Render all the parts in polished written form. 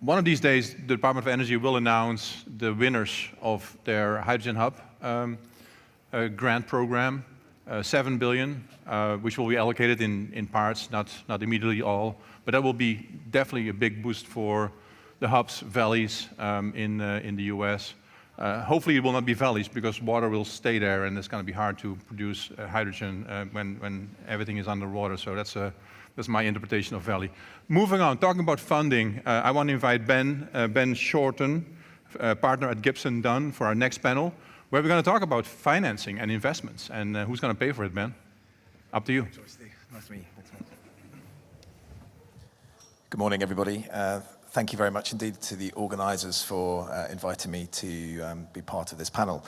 One of these days, the Department of Energy will announce the winners of their Hydrogen Hub grant program, 7 billion, which will be allocated in parts, not immediately all, but that will be definitely a big boost for the hubs, valleys in the US. Hopefully it will not be valleys because water will stay there and it's going to be hard to produce hydrogen when everything is underwater. So that's my interpretation of valley. Moving on, talking about funding, I want to invite Ben Shorten, partner at Gibson Dunn, for our next panel, where we're going to talk about financing and investments. And who's going to pay for it, Ben? Up to you. Nice to meet you. Good morning, everybody. Thank you very much indeed to the organisers for inviting me to be part of this panel.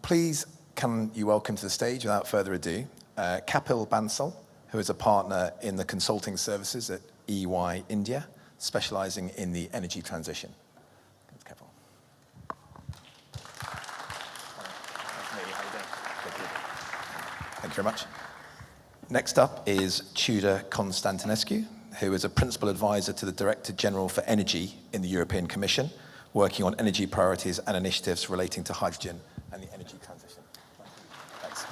Please, can you welcome to the stage, without further ado, Kapil Bansal, who is a partner in the consulting services at EY India, specialising in the energy transition. Kapil. Thank you very much. Next up is Tudor Constantinescu, who is a principal advisor to the Director General for Energy in the European Commission, working on energy priorities and initiatives relating to hydrogen and the energy transition. Thanks.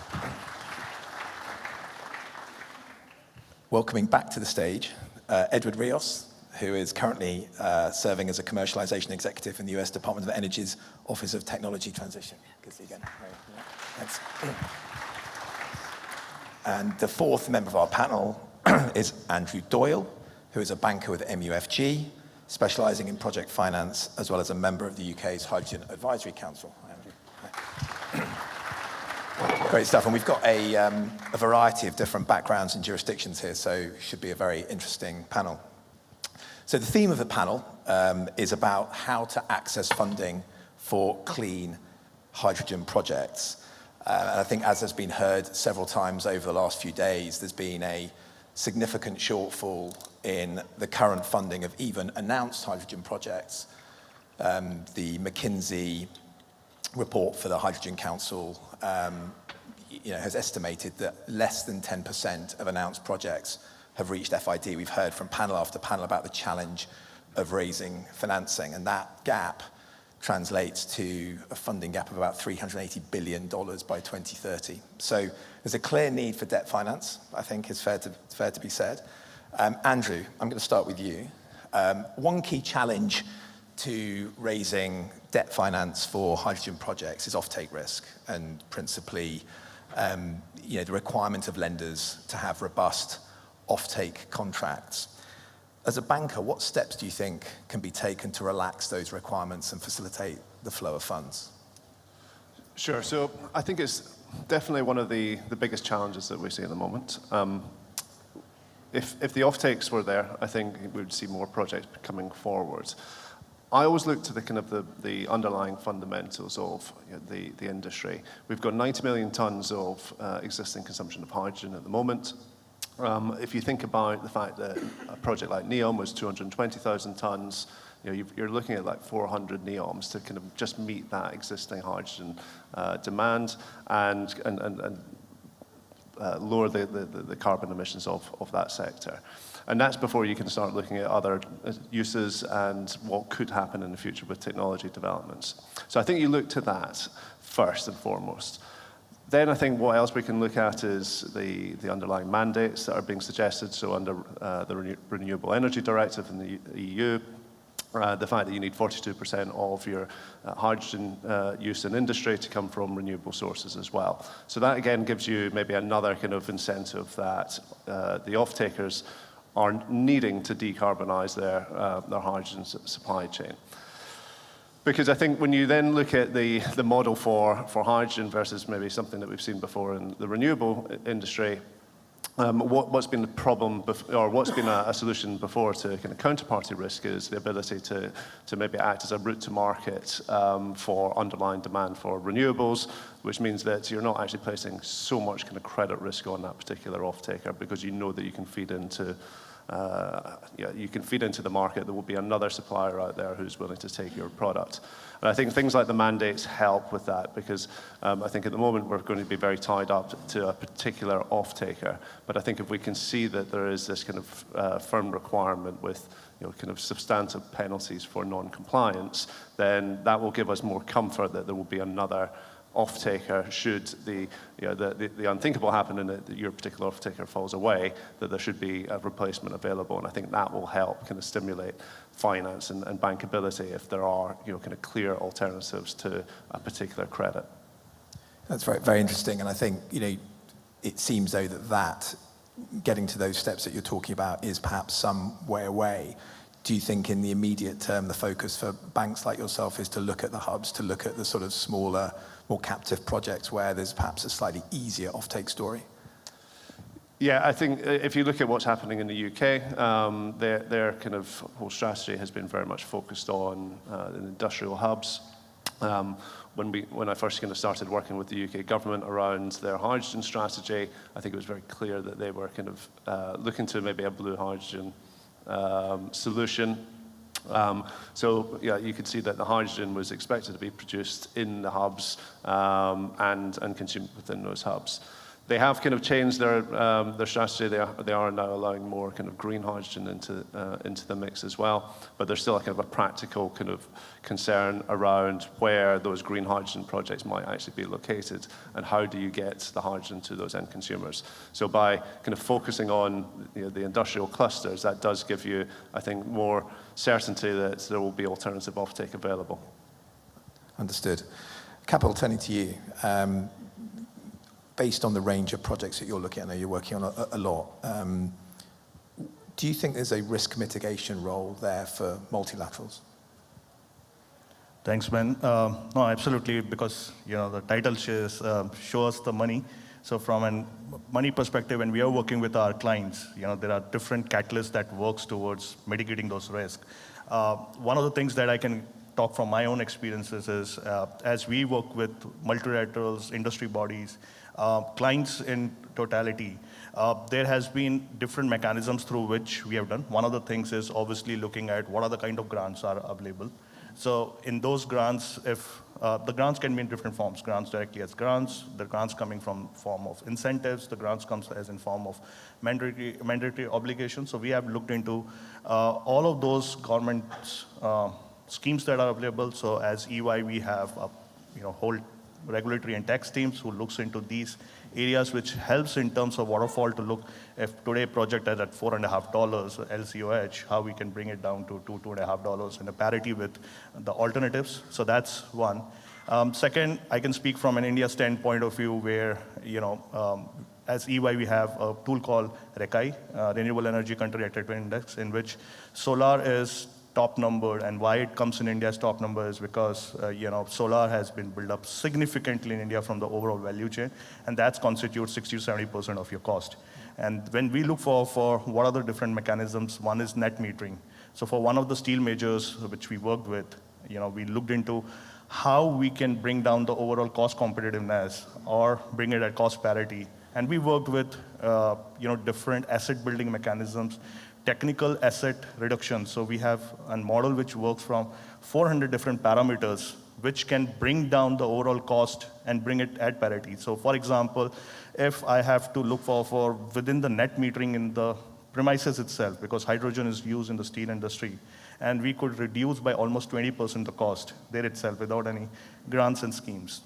Welcoming back to the stage, Edward Rios, who is currently serving as a commercialization executive in the US Department of Energy's Office of Technology Transition. Good to see you again. Thanks. And the fourth member of our panel is Andrew Doyle, who is a banker with MUFG, specialising in project finance, as well as a member of the UK's Hydrogen Advisory Council. Hi, Andrew. Great stuff, and we've got a variety of different backgrounds and jurisdictions here, so it should be a very interesting panel. So the theme of the panel is about how to access funding for clean hydrogen projects. And I think, as has been heard several times over the last few days, there's been a significant shortfall in the current funding of even announced hydrogen projects. The McKinsey report for the Hydrogen Council has estimated that less than 10% of announced projects have reached FID. We've heard from panel after panel about the challenge of raising financing, and that gap translates to a funding gap of about $380 billion by 2030. So there's a clear need for debt finance, I think is fair to be said. Andrew, I'm going to start with you. One key challenge to raising debt finance for hydrogen projects is offtake risk, and principally the requirement of lenders to have robust offtake contracts. As a banker, what steps do you think can be taken to relax those requirements and facilitate the flow of funds? Sure. So I think it's definitely one of the biggest challenges that we see at the moment. If the offtakes were there, I think we would see more projects coming forward. I always look to the kind of the underlying fundamentals of the industry. We've got 90 million tons of existing consumption of hydrogen at the moment. If you think about the fact that a project like NEOM was 220,000 tons, you're looking at like 400 NEOMs to kind of just meet that existing hydrogen demand and lower the carbon emissions of that sector. And that's before you can start looking at other uses and what could happen in the future with technology developments. So I think you look to that first and foremost. Then I think what else we can look at is the underlying mandates that are being suggested. So under the Renewable Energy Directive in the EU, the fact that you need 42% of your hydrogen use in industry to come from renewable sources as well. So that again gives you maybe another kind of incentive that the off-takers are needing to decarbonize their hydrogen supply chain. Because I think when you then look at the model for hydrogen versus maybe something that we've seen before in the renewable industry, what's been the problem, or what's been a solution before to kind of counterparty risk is the ability to maybe act as a route to market for underlying demand for renewables, which means that you're not actually placing so much kind of credit risk on that particular off-taker because you know that you can feed into the market. There will be another supplier out there who's willing to take your product. And I think things like the mandates help with that because I think at the moment we're going to be very tied up to a particular off-taker. But I think if we can see that there is this kind of firm requirement with kind of substantive penalties for non-compliance, then that will give us more comfort that there will be another off-taker should the unthinkable happen and that your particular off-taker falls away, that there should be a replacement available. And I think that will help kind of stimulate finance and bankability if there are kind of clear alternatives to a particular credit. That's very, very interesting. And I think, it seems though that getting to those steps that you're talking about is perhaps some way away. Do you think in the immediate term, the focus for banks like yourself is to look at the hubs, to look at the sort of smaller, more captive projects where there's perhaps a slightly easier offtake story? Yeah, I think if you look at what's happening in the UK, their kind of whole strategy has been very much focused on industrial hubs. When I first kind of started working with the UK government around their hydrogen strategy, I think it was very clear that they were kind of looking to maybe a blue hydrogen solution. So yeah, you could see that the hydrogen was expected to be produced in the hubs and consumed within those hubs. They have kind of changed their strategy. They are now allowing more kind of green hydrogen into the mix as well. But there's still a kind of a practical kind of concern around where those green hydrogen projects might actually be located and how do you get the hydrogen to those end consumers. So by kind of focusing on the industrial clusters, that does give you, I think, more certainty that there will be alternative offtake available. Understood. Capital, turning to you. Based on the range of projects that you're looking at, I know you're working on a lot, do you think there's a risk mitigation role there for multilaterals? Thanks, Ben. No, absolutely, because the title shows us the money. So from a money perspective, when we are working with our clients, there are different catalysts that works towards mitigating those risks. One of the things that I can talk from my own experiences is as we work with multilaterals, industry bodies, clients in totality, there has been different mechanisms through which we have done. One of the things is obviously looking at what are the kind of grants are available. So in those grants, if the grants can be in different forms, grants directly as grants, the grants coming from form of incentives, the grants comes as in form of mandatory obligations. So we have looked into all of those government schemes that are available. So as EY, we have a whole regulatory and tax teams who looks into these areas, which helps in terms of waterfall to look if today project is at $4.50 LCOH, how we can bring it down to $2.50 in a parity with the alternatives. So that's one. Second, I can speak from an India standpoint of view where, as EY, we have a tool called RECAI, Renewable Energy Country Attractiveness Index, in which solar is top number, and why it comes in India's top number is because solar has been built up significantly in India from the overall value chain, and that constitutes 60 to 70% of your cost. And when we look for what are the different mechanisms, one is net metering. So for one of the steel majors which we worked with, we looked into how we can bring down the overall cost competitiveness or bring it at cost parity. And we worked with different asset building mechanisms, technical asset reduction. So we have a model which works from 400 different parameters, which can bring down the overall cost and bring it at parity. So for example, if I have to look for within the net metering in the premises itself, because hydrogen is used in the steel industry, and we could reduce by almost 20% the cost there itself without any grants and schemes.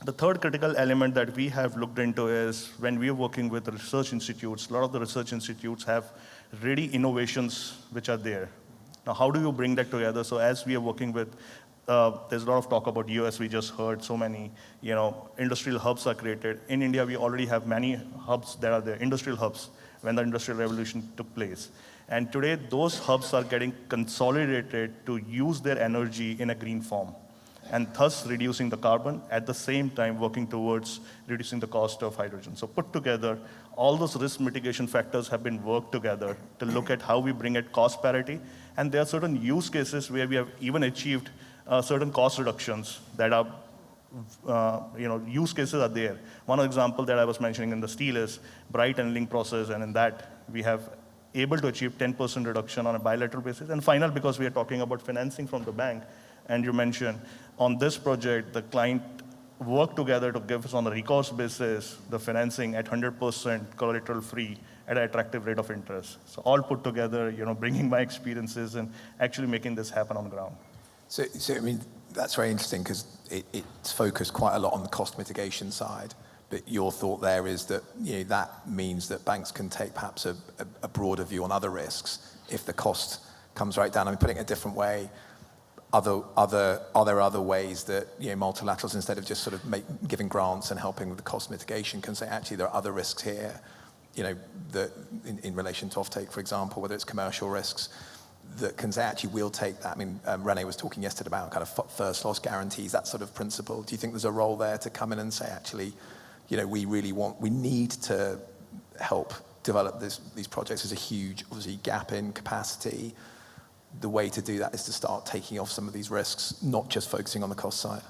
The third critical element that we have looked into is when we are working with research institutes, a lot of the research institutes have ready innovations which are there. Now, how do you bring that together? So as we are working with, there's a lot of talk about US, we just heard so many, industrial hubs are created. In India, we already have many hubs that are the industrial hubs when the Industrial Revolution took place. And today, those hubs are getting consolidated to use their energy in a green form, and thus reducing the carbon, at the same time working towards reducing the cost of hydrogen. So put together, all those risk mitigation factors have been worked together to look at how we bring it cost parity. And there are certain use cases where we have even achieved certain cost reductions that are, use cases are there. One example that I was mentioning in the steel is bright annealing process, and in that we have able to achieve 10% reduction on a bilateral basis. And final, because we are talking about financing from the bank, and you mentioned on this project, the client work together to give us on a recourse basis the financing at 100% collateral free at an attractive rate of interest. So all put together, bringing my experiences and actually making this happen on the ground. So I mean, that's very interesting because it's focused quite a lot on the cost mitigation side. But your thought there is that that means that banks can take perhaps a broader view on other risks if the cost comes right down. I mean, putting it a different way, are there other ways that multilaterals, instead of just sort of giving grants and helping with the cost mitigation, can say actually there are other risks here, that in relation to offtake, for example, whether it's commercial risks, that can say actually we'll take that. I mean, René was talking yesterday about kind of first loss guarantees, that sort of principle. Do you think there's a role there to come in and say actually, we need to help develop these projects? There's a huge, obviously, gap in capacity. The way to do that is to start taking off some of these risks, not just focusing on the cost side.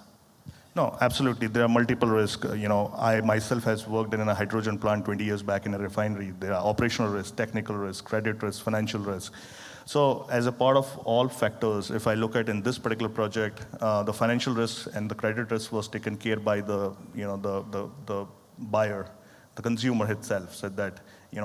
No, absolutely. There are multiple risks. I myself has worked in a hydrogen plant 20 years back in a refinery. There are operational risks, technical risks, credit risks, financial risks. So as a part of all factors, if I look at in this particular project, the financial risk and the credit risk was taken care by the buyer, the consumer itself said that,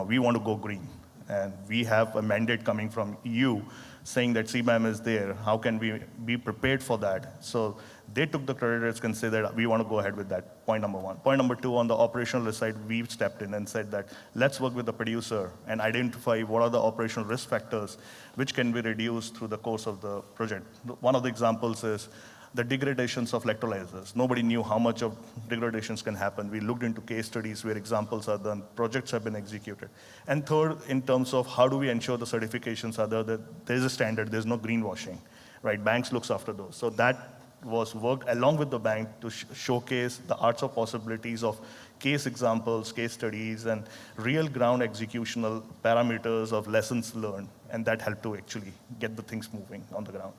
we want to go green. And we have a mandate coming from EU saying that CBAM is there. How can we be prepared for that? So they took the credit risk and said that we want to go ahead with that, point number one. Point number two, on the operational risk side, we stepped in and said that let's work with the producer and identify what are the operational risk factors which can be reduced through the course of the project. One of the examples is the degradations of electrolyzers. Nobody knew how much of degradations can happen. We looked into case studies where examples are done, projects have been executed. And third, in terms of how do we ensure the certifications are there, that there is a standard, there's no greenwashing, right? Banks looks after those. So that was worked along with the bank to showcase the arts of possibilities of case examples, case studies, and real ground executional parameters of lessons learned. And that helped to actually get the things moving on the ground.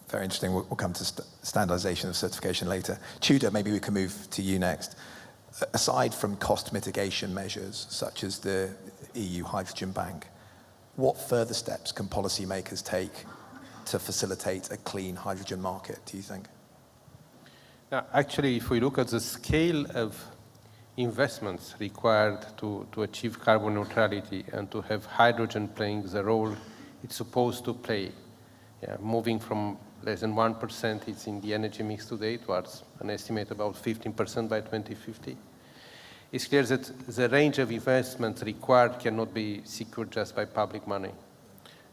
Very interesting. We'll come to standardization of certification later. Tudor, maybe we can move to you next. Aside from cost mitigation measures, such as the EU Hydrogen Bank, what further steps can policymakers take to facilitate a clean hydrogen market, do you think? Now, actually, if we look at the scale of investments required to achieve carbon neutrality and to have hydrogen playing the role it's supposed to play, moving from less than 1% it's in the energy mix today towards an estimate about 15% by 2050. It's clear that the range of investments required cannot be secured just by public money.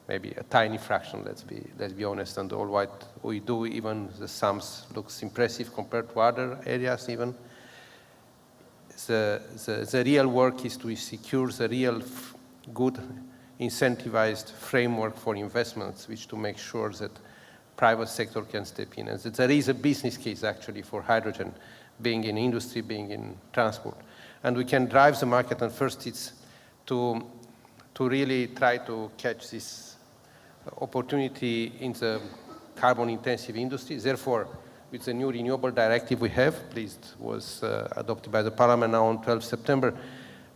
Maybe a tiny fraction, let's be honest, and all what we do, even the sums looks impressive compared to other areas even. The real work is to secure the real good incentivized framework for investments, which to make sure that private sector can step in. And that there is a business case actually for hydrogen, being in industry, being in transport. And we can drive the market, and first it's to really try to catch this opportunity in the carbon-intensive industry. Therefore, with the new renewable directive we have, pleased was adopted by the Parliament now on 12 September,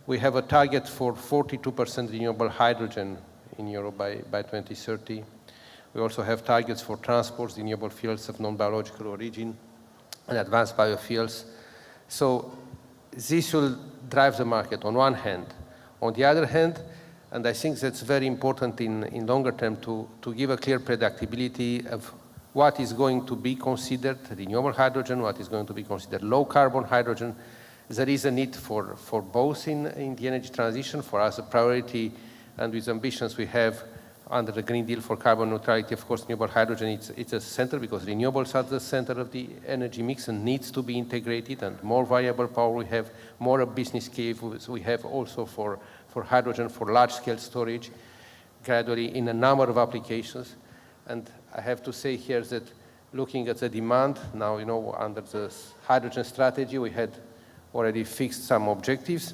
we have a target for 42% renewable hydrogen in Europe by 2030. We also have targets for transports, renewable fuels of non-biological origin, and advanced biofuels. So this will drive the market on one hand. On the other hand, and I think that's very important in longer term to give a clear predictability of what is going to be considered renewable hydrogen, what is going to be considered low carbon hydrogen. There is a need for both in the energy transition. For us, a priority, and with ambitions we have under the Green Deal for carbon neutrality, of course, renewable hydrogen, it's a center because renewables are the center of the energy mix and needs to be integrated, and more variable power we have, more a business case we have also for hydrogen, for large-scale storage, gradually in a number of applications. And I have to say here that looking at the demand, now, under the hydrogen strategy, we had already fixed some objectives.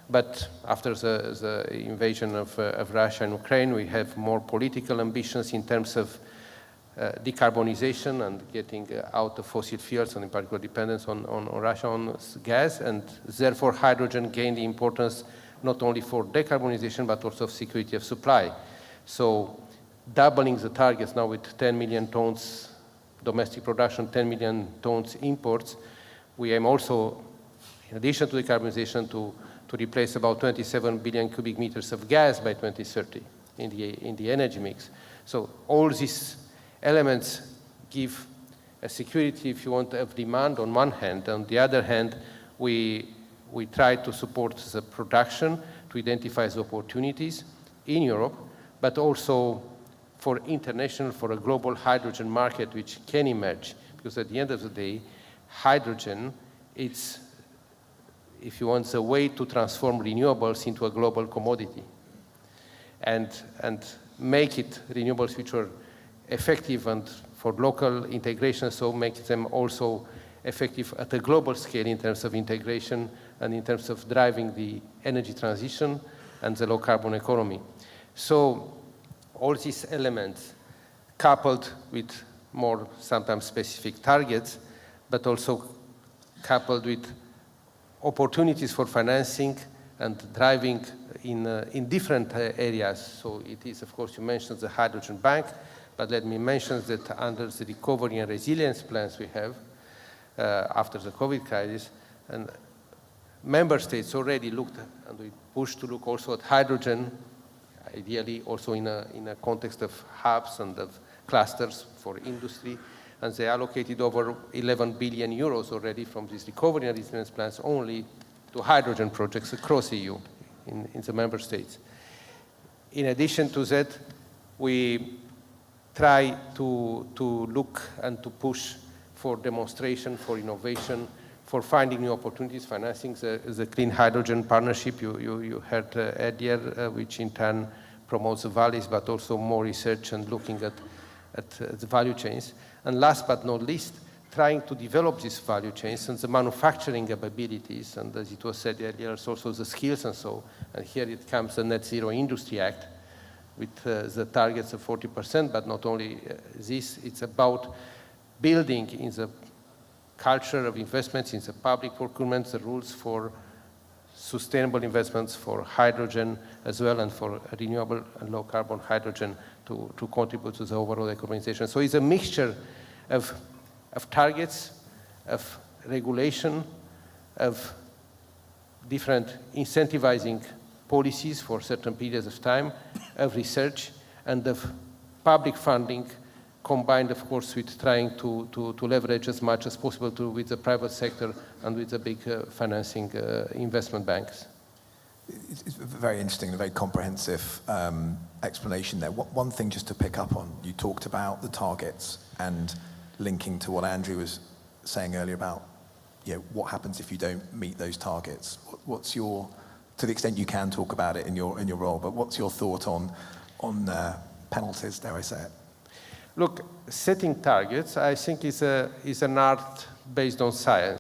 But after the invasion of Russia and Ukraine, we have more political ambitions in terms of decarbonization and getting out of fossil fuels, and in particular dependence on Russia on gas. And therefore, hydrogen gained the importance not only for decarbonization, but also of security of supply. So doubling the targets now with 10 million tons domestic production, 10 million tons imports, We aim also, in addition to decarbonization, to replace about 27 billion cubic meters of gas by 2030 in the energy mix. So all these elements give a security, if you want, of demand on one hand. On the other hand, we try to support the production, to identify the opportunities in Europe, but also for international, for a global hydrogen market which can emerge. Because at the end of the day, hydrogen, it's, if you want, the way to transform renewables into a global commodity and make it renewables which are effective and for local integration, so make them also effective at a global scale in terms of integration and in terms of driving the energy transition and the low carbon economy. So all these elements coupled with more sometimes specific targets, but also coupled with opportunities for financing and driving in different areas. So it is, of course, you mentioned the hydrogen bank, but let me mention that under the recovery and resilience plans we have after the COVID crisis, and member states already looked, and we pushed to look also at hydrogen, ideally also in a context of hubs and of clusters for industry, and they allocated over 11 billion euros already from these recovery and resilience plans only to hydrogen projects across EU in the member states. In addition to that, we try to look and to push for demonstration, for innovation, for finding new opportunities, financing the Clean Hydrogen Partnership you heard earlier, which in turn promotes the valleys, but also more research and looking at the value chains. And last but not least, trying to develop these value chains and the manufacturing capabilities, and as it was said earlier, also the skills and so. And here it comes the Net Zero Industry Act with the targets of 40%, but not only this, it's about building in the culture of investments, in the public procurement, the rules for sustainable investments for hydrogen as well, and for renewable and low carbon hydrogen to contribute to the overall decarbonization. So it's a mixture of targets, of regulation, of different incentivizing policies for certain periods of time, of research, and of public funding, combined, of course, with trying to leverage as much as possible with the private sector and with the big financing investment banks. It's very interesting and very comprehensive explanation there. One thing just to pick up on, you talked about the targets and linking to what Andrew was saying earlier about, what happens if you don't meet those targets. What's your, to the extent you can talk about it in your role, but what's your thought on penalties, dare I say it? Look, setting targets, I think, is an art based on science.